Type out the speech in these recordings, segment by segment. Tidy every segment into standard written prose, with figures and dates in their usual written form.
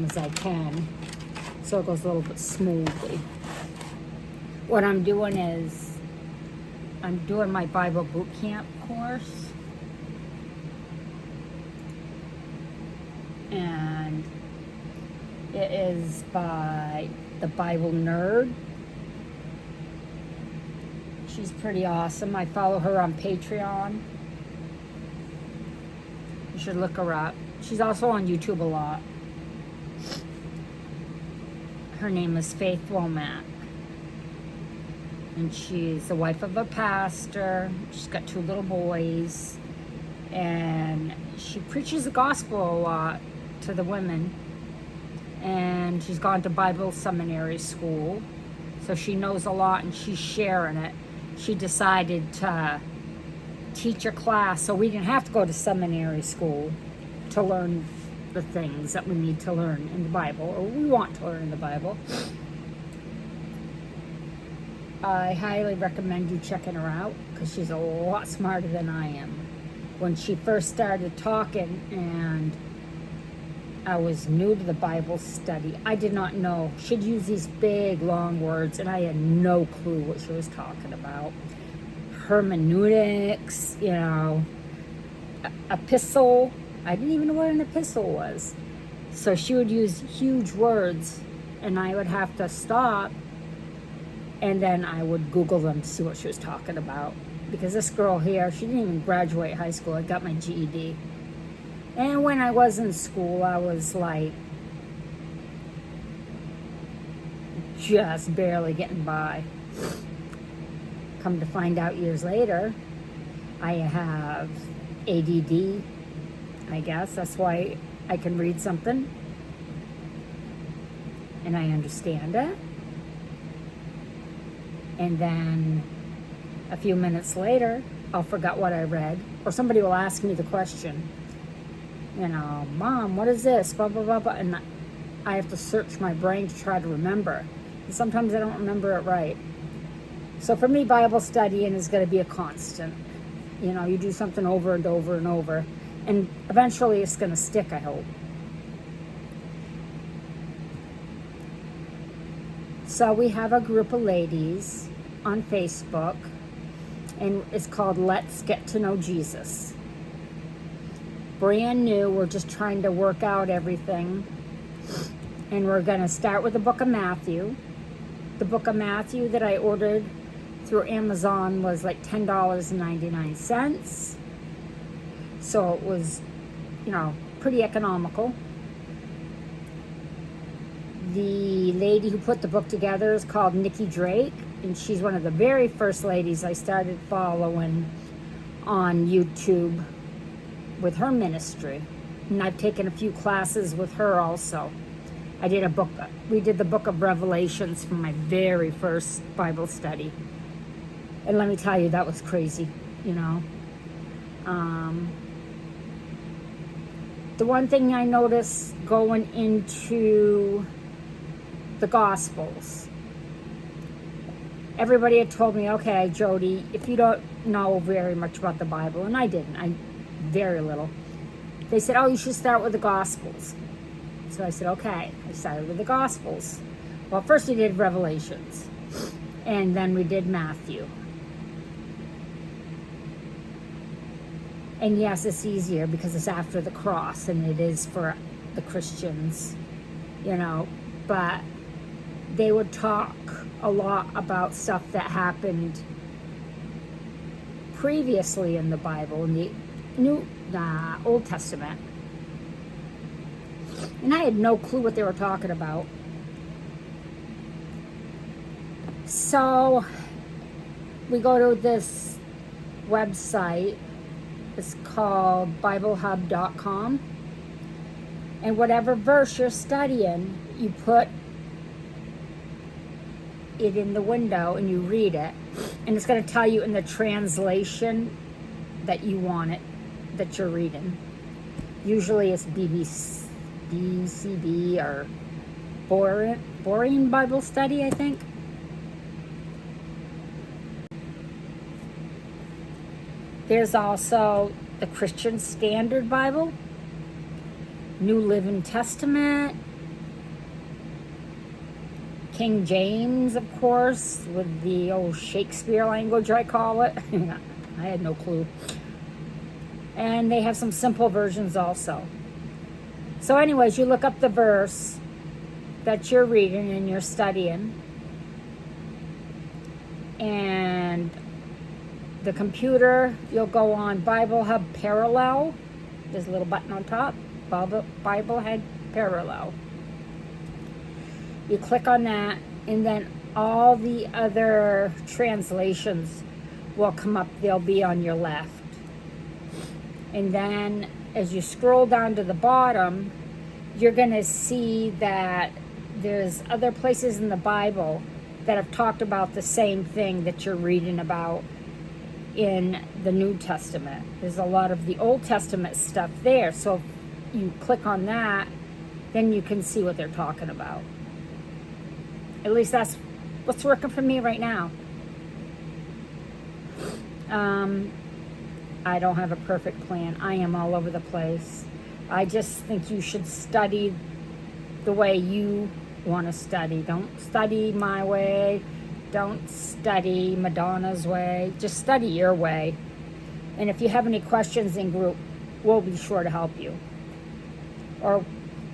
as I can so it goes a little bit smoothly. What I'm doing is I'm doing my Bible boot camp course, and it is by the Bible Nerd. She's pretty awesome. I follow her on Patreon. You should look her up. She's also on YouTube a lot. Her name is Faith Womack. And she's the wife of a pastor. She's got 2 little boys. And she preaches the gospel a lot to the women. And she's gone to Bible seminary school. So she knows a lot and she's sharing it. She decided to teach a class so we didn't have to go to seminary school to learn the things that we need to learn in the Bible, or we want to learn in the Bible. I highly recommend you checking her out because she's a lot smarter than I am. When she first started talking and I was new to the Bible study, I did not know. She'd use these big, long words, and I had no clue what she was talking about. Hermeneutics, epistle. I didn't even know what an epistle was. So she would use huge words, and I would have to stop, and then I would Google them to see what she was talking about. Because this girl here, she didn't even graduate high school. I got my GED. And when I was in school, I was like just barely getting by. Come to find out years later, I have ADD, I guess. That's why I can read something and I understand it. And then a few minutes later, I'll forget what I read, or somebody will ask me the question. Mom, what is this? Blah, blah, blah, blah. And I have to search my brain to try to remember. And sometimes I don't remember it right. So for me, Bible studying is going to be a constant. You do something over and over and over. And eventually it's going to stick, I hope. So we have a group of ladies on Facebook. And it's called Let's Get to Know Jesus. Brand new, we're just trying to work out everything. And we're going to start with the book of Matthew. The book of Matthew that I ordered through Amazon was like $10.99. So it was, pretty economical. The lady who put the book together is called Nikki Drake. And she's one of the very first ladies I started following on YouTube with her ministry. And I've taken a few classes with her also. We did the book of Revelations for my very first Bible study. And let me tell you, that was crazy, The one thing I noticed going into the Gospels, everybody had told me, okay, Jody, if you don't know very much about the Bible, and I didn't, very little. They said, you should start with the Gospels. So I said, okay. I started with the Gospels. Well, first we did Revelations, and then we did Matthew. And yes, it's easier because it's after the cross, and it is for the Christians, but they would talk a lot about stuff that happened previously in the Bible, in the Old Testament. And I had no clue what they were talking about. So we go to this website. It's called BibleHub.com. And whatever verse you're studying, you put it in the window and you read it. And it's going to tell you in the translation that you want it, that you're reading. Usually it's BCB or Boring Bible Study, I think. There's also the Christian Standard Bible, New Living Testament, King James, of course, with the old Shakespeare language, I call it. I had no clue. And they have some simple versions also. So anyways, you look up the verse that you're reading and you're studying. And the computer, you'll go on Bible Hub Parallel. There's a little button on top, Bible Hub Parallel. You click on that, and then all the other translations will come up. They'll be on your left. And then as you scroll down to the bottom, you're going to see that there's other places in the Bible that have talked about the same thing that you're reading about in the New Testament. There's a lot of the Old Testament stuff there. So if you click on that, then you can see what they're talking about. At least that's what's working for me right now. I don't have a perfect plan. I am all over the place. I just think you should study the way you want to study. Don't study my way. Don't study Madonna's way. Just study your way. And if you have any questions in group, we'll be sure to help you. Or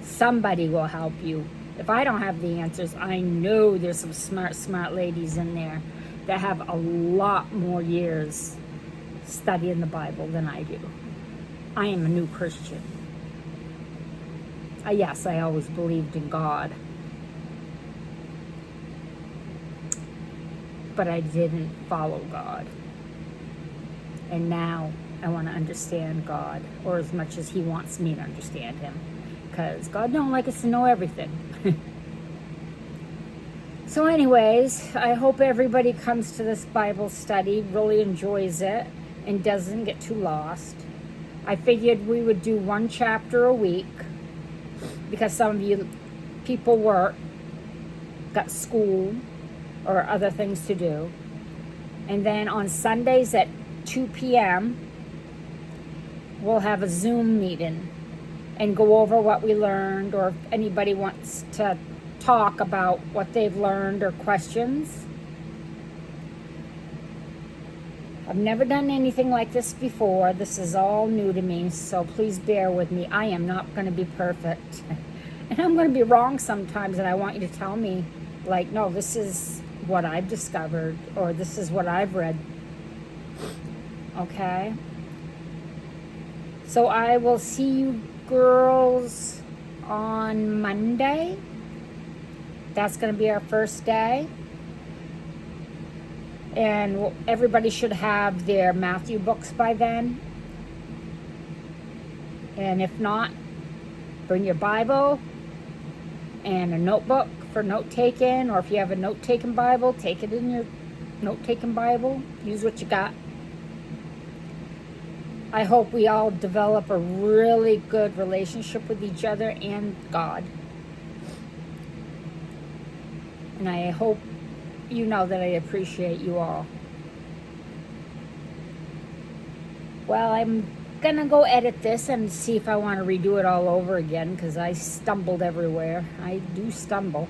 somebody will help you. If I don't have the answers, I know there's some smart ladies in there that have a lot more years studying the Bible than I do. I am a new Christian. Yes, I always believed in God. But I didn't follow God. And now I want to understand God, or as much as He wants me to understand Him. Because God don't like us to know everything. So anyways, I hope everybody comes to this Bible study, really enjoys it, and doesn't get too lost. I figured we would do one chapter a week, because some of you people work, got school, or other things to do. And then on Sundays at 2 p.m., we'll have a Zoom meeting and go over what we learned, or if anybody wants to talk about what they've learned or questions. I've never done anything like this before. This is all new to me, so please bear with me. I am not going to be perfect. And I'm going to be wrong sometimes, and I want you to tell me, like, no, this is what I've discovered, or this is what I've read. Okay? So I will see you girls on Monday. That's going to be our first day. And everybody should have their Matthew books by then. And if not, bring your Bible and a notebook for note-taking. Or if you have a note-taking Bible, take it in your note-taking Bible. Use what you got. I hope we all develop a really good relationship with each other and God. And I hope you know that I appreciate you all. Well, I'm going to go edit this and see if I want to redo it all over again, because I stumbled everywhere. I do stumble.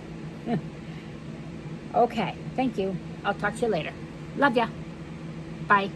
Okay, thank you. I'll talk to you later. Love ya. Bye.